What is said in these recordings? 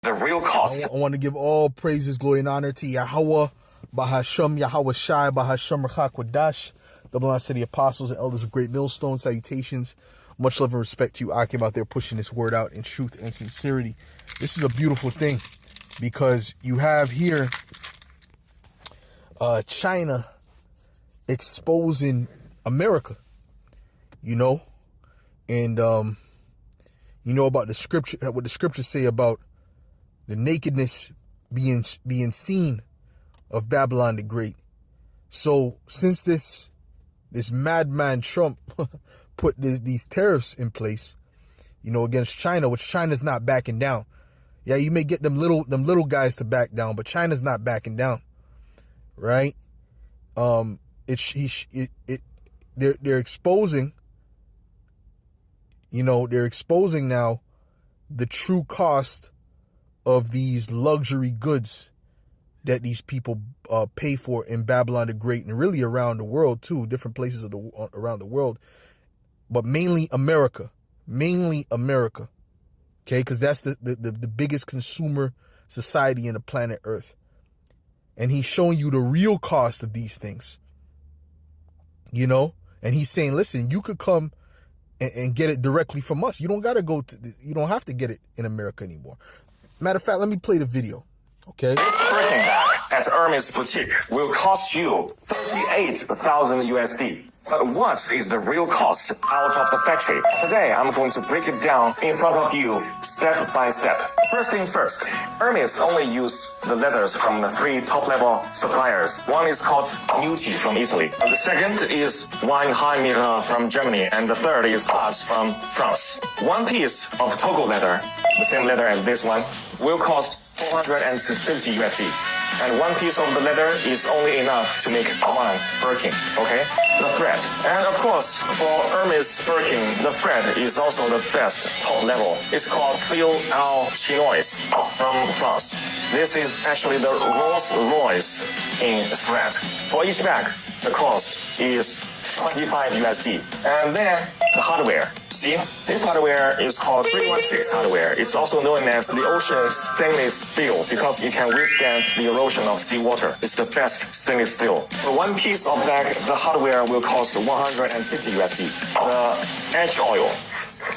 The real cost. I want to give all praises, glory, and honor to Yahweh, Bahasham, Yahweh Shai, Bahasham Rachakwadash, double honors to the apostles and elders of Great Millstone. Salutations. Much love and respect to you, Akim, out there pushing this word out in truth and sincerity. This is a beautiful thing because you have here China exposing America, and you know about the scripture, what the scriptures say about the nakedness being seen of Babylon the Great. So since this madman Trump put these tariffs in place, against China, which China's not backing down. Yeah, you may get them little guys to back down, but China's not backing down, right? They're exposing. They're exposing now the true cost of these luxury goods that these people pay for in Babylon the Great, and really around the world too, different places around the world, but mainly America, okay, because that's the biggest consumer society in the planet Earth, and he's showing you the real cost of these things, and he's saying, listen, you could come and get it directly from us. You don't gotta you don't have to get it in America anymore. Matter of fact, let me play the video, okay? This birthing bag at Hermes Boutique will cost you 38,000 USD. But what is the real cost out of the factory? Today, I'm going to break it down in front of you, step by step. First thing first, Hermes only use the leathers from the 3 top-level suppliers. One is called Muti from Italy. The second is Weinheim from Germany. And the third is Haas from France. One piece of Togo leather, the same leather as this one, will cost 450 USD. And one piece of the leather is only enough to make one Birkin, okay? The thread. And of course, for Hermes Birkin, the thread is also the best top level. It's called Fil Al Chinois from France. This is actually the Rolls Royce in thread. For each bag, the cost is 25 USD. And then the hardware. See, this hardware is called 316 hardware. It's also known as the ocean stainless steel because it can withstand the erosion of seawater. It's the best stainless steel. For one piece of bag, the hardware will cost 150 USD. The edge oil.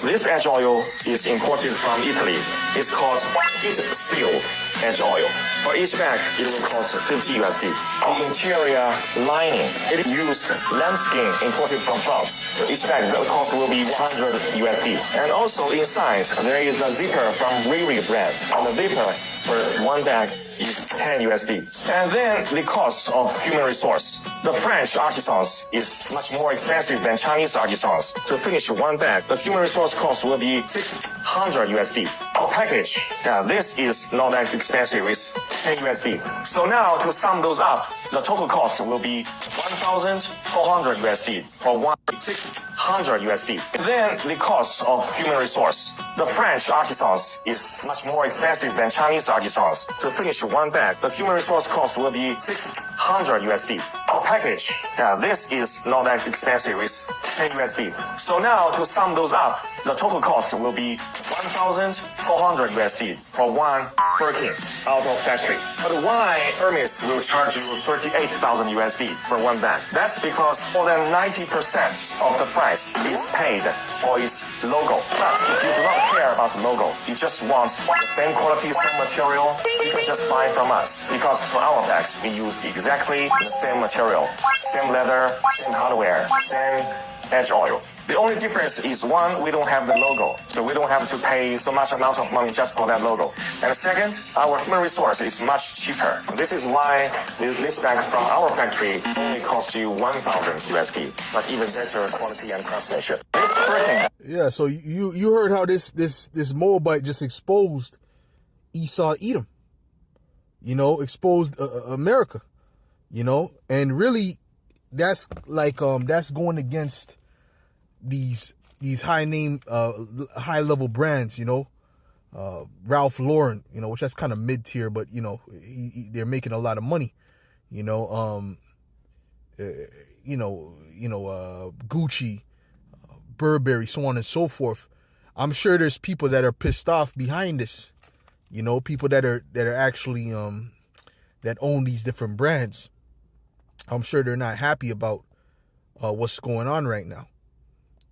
This edge oil is imported from Italy. It's called heat seal edge oil. For each bag, it will cost 50 USD. The interior lining, it used lambskin imported from France. For each bag, the cost will be 100 USD. And also inside, there is a zipper from Riri brand. And the zipper for one bag is 10 USD. And then the cost of human resource. The French artisans is much more expensive than Chinese artisans. To finish one bag, the human resource cost will be 600 USD. A package, this is not that expensive, it's 10 USD. So now to sum those up, the total cost will be 1,400 USD for one 600 USD. Then the cost of human resource. The French artisans is much more expensive than Chinese artisans. To finish one bag, the human resource cost will be 600 USD. A package, this is not that expensive, it's 10 USD. So now to sum those up, the total cost will be 1,400 USD for one Birkin out of factory. But why Hermes will charge you 38,000 USD for one bag? That's because more than 90% of the price is paid for its logo. But if you do not care about the logo, you just want the same quality, same material, you can just buy from us. Because for our bags, we use exactly the same material, same leather, same hardware, same edge oil. The only difference is one, we don't have the logo, so we don't have to pay so much amount of money just for that logo. And second, our human resource is much cheaper. This is why this bag from our factory only costs you 1,000 USD, but even better quality and craftsmanship. This birthing. Yeah, so you heard how this Moabite just exposed Esau Edom, exposed America, and really that's like that's going against these high level brands, Ralph Lauren, which that's kind of mid tier, but they're making a lot of money, Gucci, Burberry, so on and so forth. I'm sure there's people that are pissed off behind this, You know, people that are actually that own these different brands, I'm sure they're not happy about what's going on right now.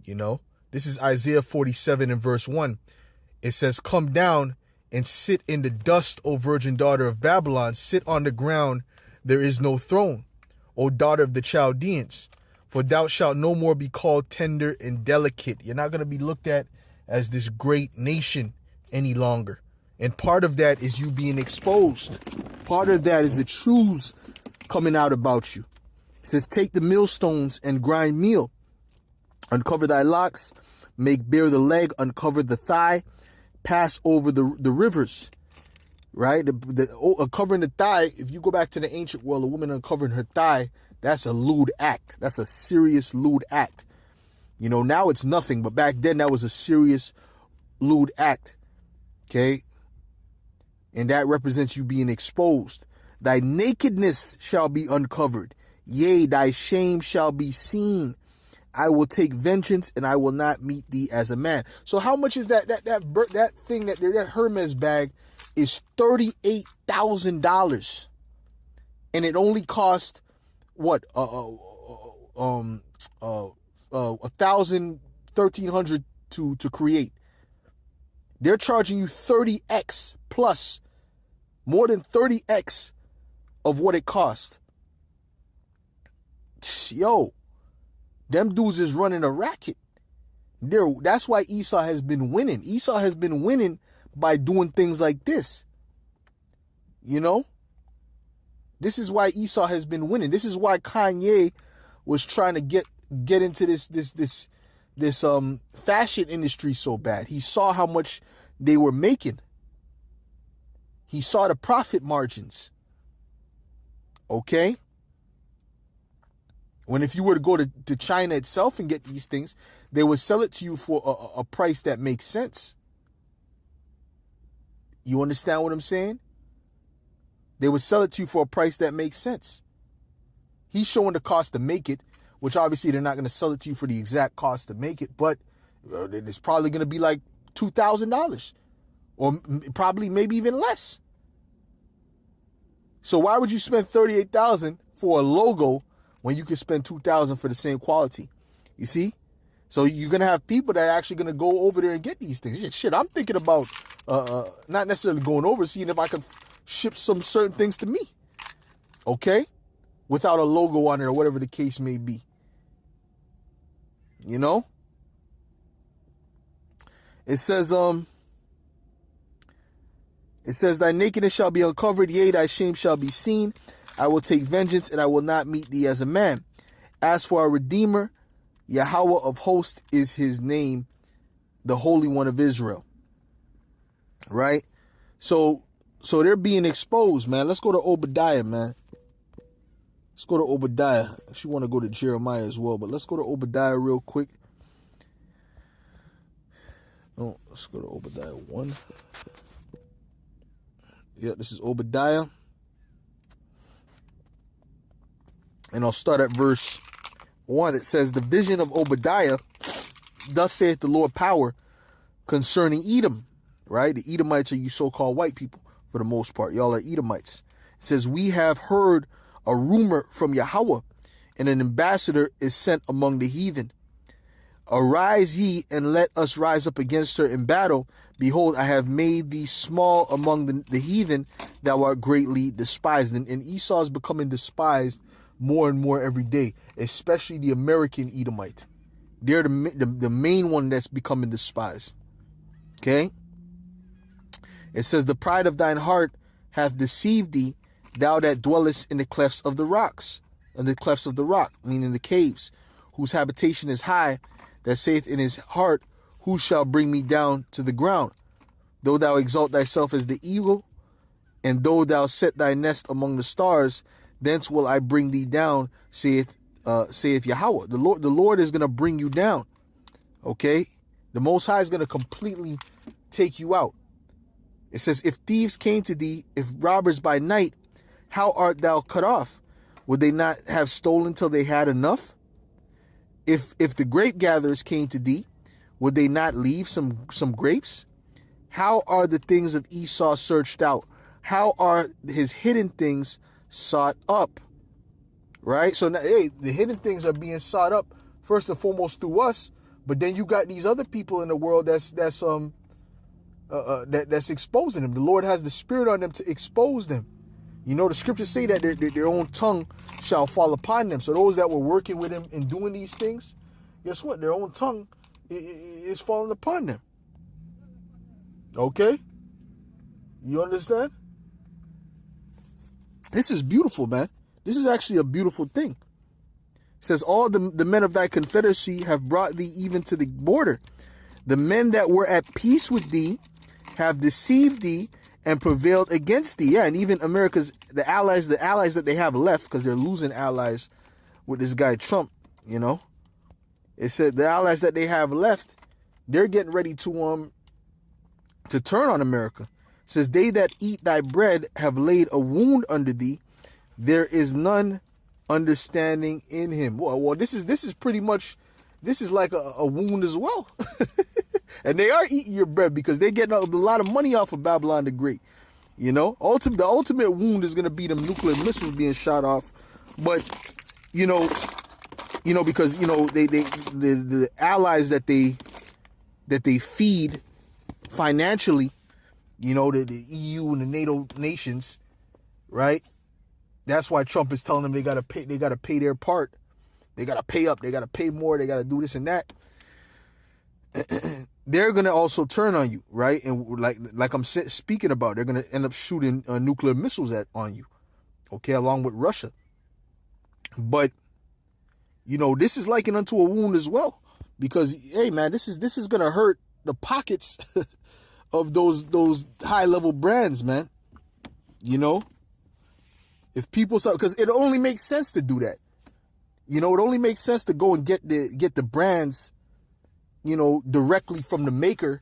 You know, this is Isaiah 47 and verse 1. It says, "Come down and sit in the dust, O virgin daughter of Babylon. Sit on the ground, there is no throne, O daughter of the Chaldeans. For thou shalt no more be called tender and delicate." You're not going to be looked at as this great nation any longer. And part of that is you being exposed. Part of that is the truths coming out about you. It says, "Take the millstones and grind meal. Uncover thy locks, make bare the leg, uncover the thigh, pass over the rivers." Right? Uncovering the thigh, if you go back to the ancient world, a woman uncovering her thigh, that's a lewd act. That's a serious lewd act. You know, now it's nothing, but back then that was a serious lewd act. Okay? And that represents you being exposed. "Thy nakedness shall be uncovered. Yea, thy shame shall be seen. I will take vengeance and I will not meet thee as a man." So how much is that thing, that Hermes bag is $38,000. And it only cost what? $1,300 to create. They're charging you 30x plus, more than 30x of what it cost. Yo, them dudes is running a racket. That's why Esau has been winning. Esau has been winning by doing things like this. You know? This is why Esau has been winning. This is why Kanye was trying to get into this fashion industry so bad. He saw how much they were making. He saw the profit margins. Okay? When if you were to go to China itself and get these things, they would sell it to you for a price that makes sense. You understand what I'm saying? They would sell it to you for a price that makes sense. He's showing the cost to make it, which obviously they're not going to sell it to you for the exact cost to make it, but it's probably going to be like $2,000 or probably maybe even less. So why would you spend $38,000 for a logo when you can spend $2,000 for the same quality? You see? So you're going to have people that are actually going to go over there and get these things. Shit, I'm thinking about not necessarily going over, seeing if I can ship some certain things to me. Okay? Without a logo on it or whatever the case may be. You know? It says, "Thy nakedness shall be uncovered, yea, thy shame shall be seen. I will take vengeance, and I will not meet thee as a man. As for our Redeemer, Yahweh of hosts is his name, the Holy One of Israel." Right? So they're being exposed, man. Let's go to Obadiah, man. Let's go to Obadiah. I actually want to go to Jeremiah as well, but let's go to Obadiah real quick. Oh, let's go to Obadiah 1. Yeah, this is Obadiah. And I'll start at verse 1. It says, "The vision of Obadiah, thus saith the Lord power, concerning Edom." Right? The Edomites are you so-called white people for the most part. Y'all are Edomites. It says, "We have heard a rumor from Yahweh, and an ambassador is sent among the heathen. Arise ye, and let us rise up against her in battle. Behold, I have made thee small among the heathen, thou art greatly despised." And Esau is becoming despised more and more every day, especially the American Edomite. They're the main one that's becoming despised. Okay? It says, "The pride of thine heart hath deceived thee, thou that dwellest in the clefts of the rocks," in the clefts of the rock, meaning the caves, "whose habitation is high, that saith in his heart, who shall bring me down to the ground? Though thou exalt thyself as the eagle, and though thou set thy nest among the stars, thence will I bring thee down, saith Yahweh." The Lord is going to bring you down. Okay? The Most High is going to completely take you out. It says, "If thieves came to thee, if robbers by night, how art thou cut off? Would they not have stolen till they had enough? If the grape gatherers came to thee, would they not leave some grapes? How are the things of Esau searched out? How are his hidden things sought up? Right? So now, hey, the hidden things are being sought up first and foremost through us, but then you got these other people in the world that's exposing them. The Lord has the Spirit on them to expose them. You know, the scriptures say that their own tongue shall fall upon them. So those that were working with him and doing these things, guess what? Their own tongue is falling upon them. Okay? You understand? This is beautiful, man. This is actually a beautiful thing. It says, all the men of thy confederacy have brought thee even to the border. The men that were at peace with thee have deceived thee and prevailed against thee. Yeah, and even America's, the allies that they have left, because they're losing allies with this guy Trump, you know. It said the allies that they have left, they're getting ready to turn on America. It says, they that eat thy bread have laid a wound under thee. There is none understanding in him. Well, this is pretty much, this is like a wound as well. And they are eating your bread because they're getting a lot of money off of Babylon the Great. You know, the ultimate wound is going to be them nuclear missiles being shot off. But, you know, because, you know, the allies that they feed financially, you know, the EU and the NATO nations, right? That's why Trump is telling them they gotta pay their part. They gotta pay up. They gotta pay more. They gotta do this and that. They're gonna also turn on you, right? And like I'm speaking about, they're gonna end up shooting nuclear missiles on you, okay, along with Russia. But you know, this is likened unto a wound as well, because hey, man, this is gonna hurt the pockets of those high level brands, man. You know, if people saw, because it only makes sense to do that. You know, it only makes sense to go and get the brands, you know, directly from the maker,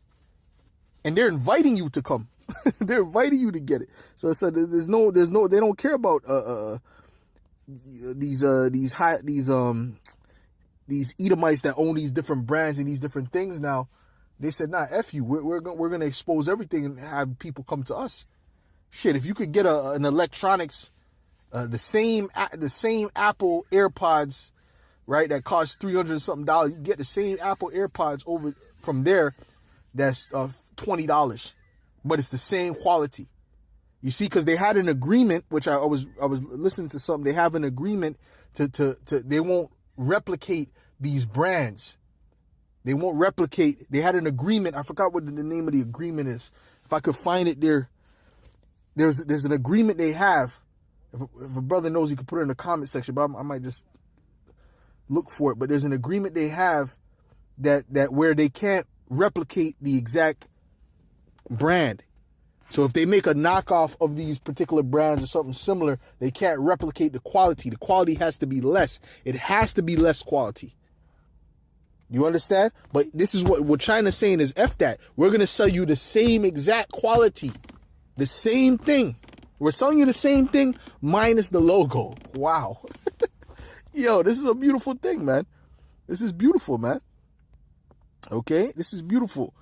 and they're inviting you to come. They're inviting you to get it. So there's no, they don't care about these Edomites that own these different brands and these different things. Now they said, nah, F you. We're gonna expose everything and have people come to us. Shit, if you could get an electronics, the same Apple AirPods, right, that cost $300 something, you get the same Apple AirPods over from there, that's $20, but it's the same quality. You see, because they had an agreement, which I was listening to something. They have an agreement to they won't replicate these brands. They won't replicate. They had an agreement. I forgot what the name of the agreement is. If I could find it there. There's an agreement they have. If a brother knows, he could put it in the comment section, but I might just look for it. But there's an agreement they have that where they can't replicate the exact brand. So if they make a knockoff of these particular brands or something similar, they can't replicate the quality. The quality has to be less. It has to be less quality. You understand? But this is what China's saying is F that. We're going to sell you the same exact quality. The same thing. We're selling you the same thing minus the logo. Wow. Yo, this is a beautiful thing, man. This is beautiful, man. Okay? This is beautiful.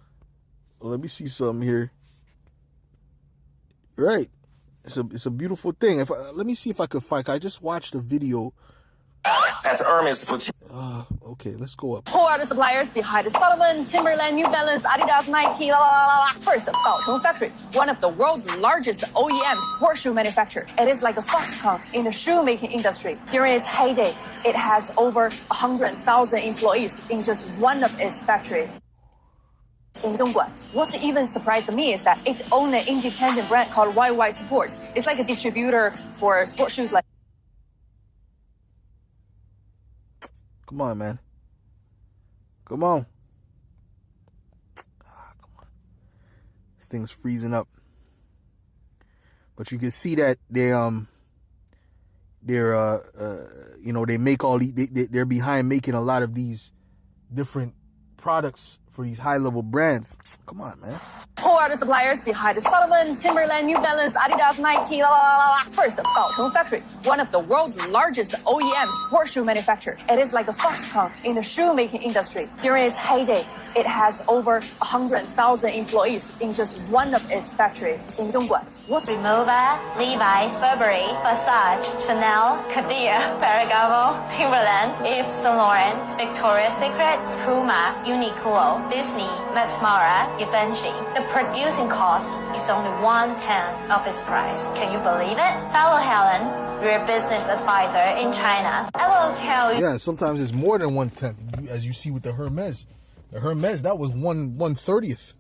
Well, let me see something here. Right. It's a beautiful thing. Let me see if I could find. I just watched a video. As Hermes boutique. Okay, let's go up. Who are the suppliers behind Salomon, Timberland, New Balance, Adidas, Nike, First, Baozhong Factory, one of the world's largest OEM sports shoe manufacturer. It is like a Foxconn in the shoemaking industry. During its heyday, it has over 100,000 employees in just one of its factories. In Dongguan. What even surprised me is that it owns an independent brand called YY Sports. It's like a distributor for sports shoes like. Come on, man. Come on. Come on. This thing's freezing up. But you can see that they're they make all they're behind making a lot of these different products for these high-level brands. Come on, man. Who are the suppliers behind Salomon, Timberland, New Balance, Adidas, Nike, First, Baozhong Factory, one of the world's largest OEM sports shoe manufacturer. It is like a Foxconn in the shoemaking industry. During its heyday, it has over 100,000 employees in just one of its factories in Dongguan. What's Rimowa, Levi's, Burberry, Versace, Chanel, Cartier, Ferragamo, Timberland, Yves Saint Laurent, Victoria's Secret, Puma, Uniqlo, Disney, Max Mara, Givenchy. The producing cost is only 1/10 of its price. Can you believe it? Follow Helen, your business advisor in China. I will tell you. Yeah, sometimes it's more than 1/10, as you see with the Hermes. The Hermes, that was 1/30th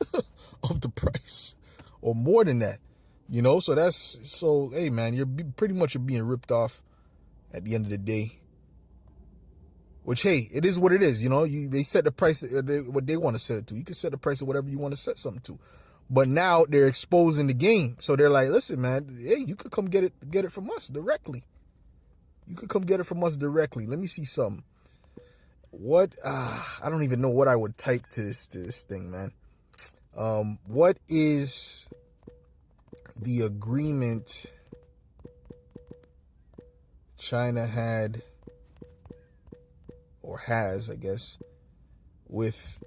of the price, or more than that. You know, so hey man, you're pretty much being ripped off at the end of the day. Which, hey, it is what it is. You know, they set the price what they want to set it to. You can set the price of whatever you want to set something to. But now they're exposing the game. So they're like, listen, man, hey, you could come get it from us directly. You could come get it from us directly. Let me see something. What? I don't even know what I would type to this thing, man. What is the agreement China had, or has, I guess, with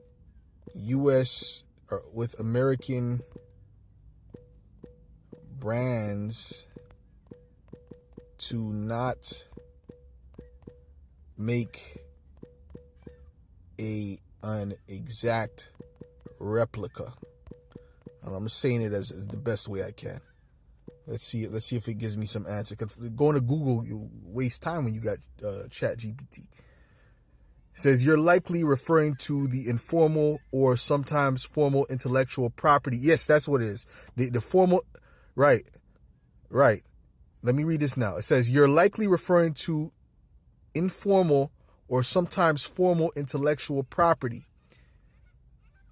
U.S. or with American brands to not make an exact replica? And I'm saying it as the best way I can. Let's see if it gives me some answer. Going to Google, you waste time when you got ChatGPT. It says you're likely referring to the informal or sometimes formal intellectual property. Yes, that's what it is. The formal, right. Let me read this now. It says you're likely referring to informal or sometimes formal intellectual property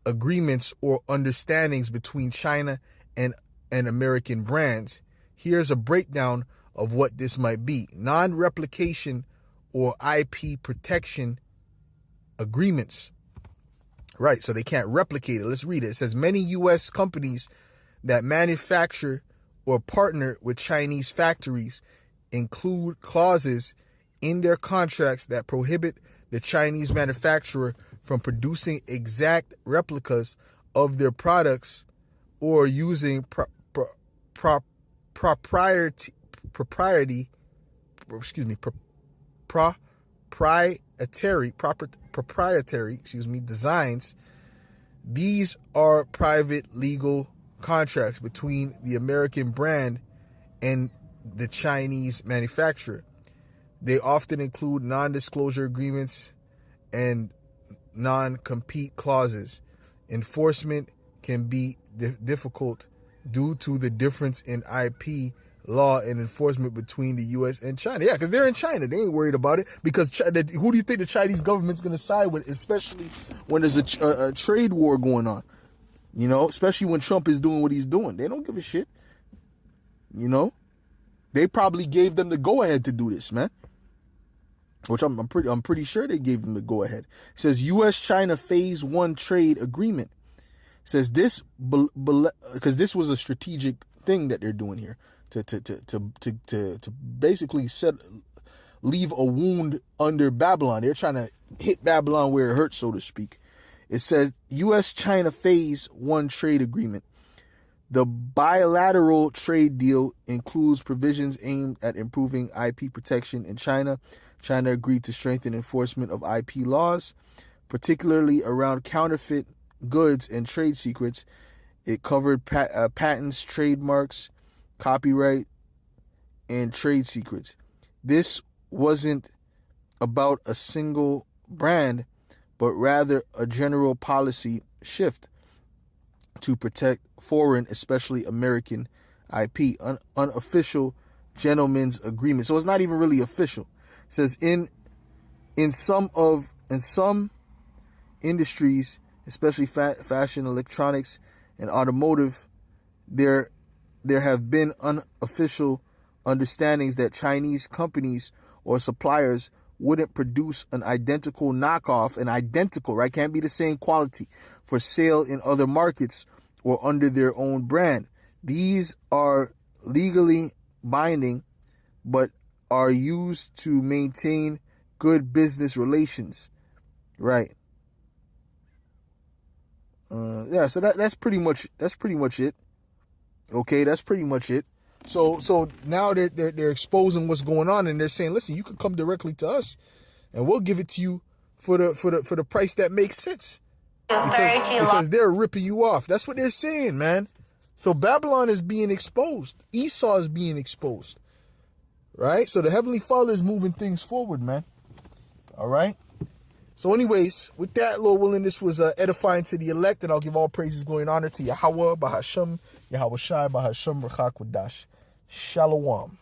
agreements or understandings between China and American brands. Here's a breakdown of what this might be. Non-replication or IP protection agreements. Right, so they can't replicate it. Let's read it. It says many U.S. companies that manufacture or partner with Chinese factories include clauses in their contracts that prohibit the Chinese manufacturer from producing exact replicas of their products or using proprietary designs. These are private legal contracts between the American brand and the Chinese manufacturer. They often include non-disclosure agreements and non-compete clauses. Enforcement can be difficult due to the difference in IP law and enforcement between the U.S. and China. Yeah, because they're in China. They ain't worried about it, because who do you think the Chinese government's going to side with, especially when there's a trade war going on? You know, especially when Trump is doing what he's doing. They don't give a shit. You know, they probably gave them the go-ahead to do this, man. Which I'm pretty sure they gave them the go-ahead. It says U.S.-China Phase 1 trade agreement. It says this because this was a strategic thing that they're doing here to basically leave a wound under Babylon. They're trying to hit Babylon where it hurts, so to speak. It says U.S.-China Phase 1 trade agreement. The bilateral trade deal includes provisions aimed at improving IP protection in China. China agreed to strengthen enforcement of IP laws, particularly around counterfeit goods and trade secrets. It covered patents, trademarks, copyright, and trade secrets. This wasn't about a single brand, but rather a general policy shift to protect foreign, especially American IP. Unofficial gentleman's agreement. So it's not even really official. It says in some industries, especially fashion, electronics, and automotive, there have been unofficial understandings that Chinese companies or suppliers wouldn't produce an identical knockoff, right? Can't be the same quality, for sale in other markets or under their own brand. These are legally binding, but are used to maintain good business relations. Right. Yeah, so that's pretty much it. Okay, that's pretty much it. So now they're exposing what's going on, and they're saying, listen, you could come directly to us and we'll give it to you for the price that makes sense. Because they're ripping you off. That's what they're saying, man. So Babylon is being exposed. Esau is being exposed. Right? So the Heavenly Father is moving things forward, man. All right? So anyways, with that, Lord willing, this was edifying to the elect, and I'll give all praises, glory, and honor to Yahweh, Bahasham, Yahweh Shai, Bahasham, Rachak Wadash. Shalom.